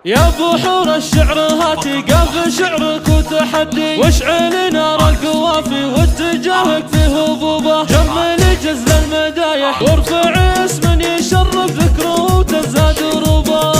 يا بحور الشعر هاتي قاف شعرك وتحدي، واشعل نار القوافي واتجاهك في هبوبه، جمل جزل المدايح وارفع اسم يشرف ذكره وتزداد دروبه.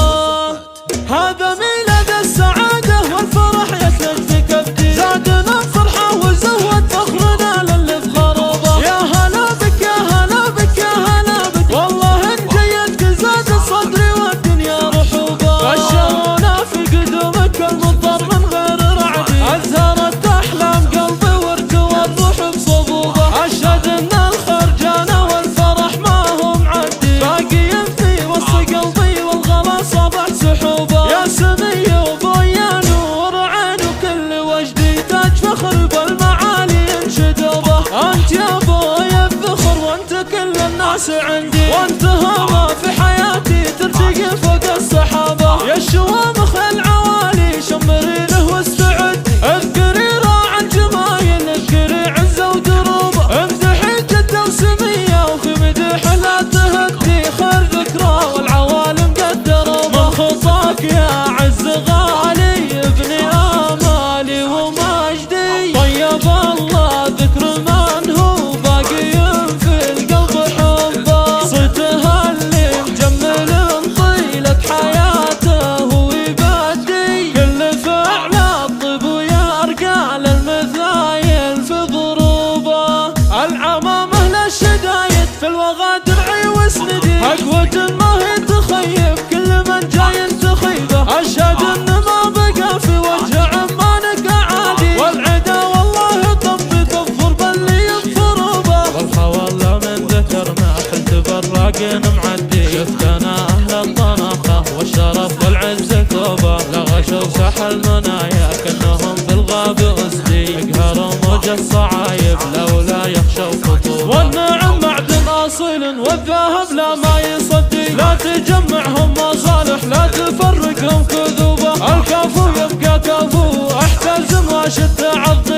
هذا ميلاد السعاده والفرح يثلج في كبدي، زادنا الفرحه وزود فخرنا للي في خرابه. يا هلا بك يا هلا بك يا هلا بك، والله ان جيتك زاد صدري والدنيا رحوبه. بشرونا في قدومك المضطر من غير رعدي، ازهرت احلام قلبي وارتوى الروح بصبوبه. اشهد ان الخير جانا والفرح ما هو معدي، باقي في وسط قلبي والغلا صبح سحوبه. يا سمي وبويا نور عين وكل وجدي، تاج فخر بالمعالي انشدوبه. انت يا بويا الذخر وانت كل الناس عندي، وانت هما في حياتي ترتقي فوق السحابه. يا الشوامخ العوالي شمري له واستعدي، اذكري راعى الجمايل اذكري عزه ودروبه. امدحي جده وسميه وفي مدح لا تهدي، خير ذكرى والعوالم قد دروبه. خطاك يا عز غالي ابني امالي ومجدي، طيب الله ذكر من هو باقي في القلب حبه. صيته اللي مجمل طيلة حياته ويبدي، كل فعل الطيب ويرقى للمثايل في ضروبه. العمامه للشدايد في الوغى درعي واسندي، اقوة ما هي تخيب كل من جاي تخيبه. اشهد ان ما بقى في وجه عمانك عادي، والعدا والله طبي تظفر باللي يظفروبه. والخوالة من ذكر ما حلت براقين معدي، شفت انا اهل الطناخه والشرف والعز كوبه. لغش وسحل منايا كانهم في الغاب اسدي، يقهر موج الصعايب لولا يخشوا خطوبه. والنعم معدن اصيل والذهب لا ما يصدي، لا تجمعهم مصالح لا تفرقهم كذوبه. الكفو يبقى كفو احتزم واشد عض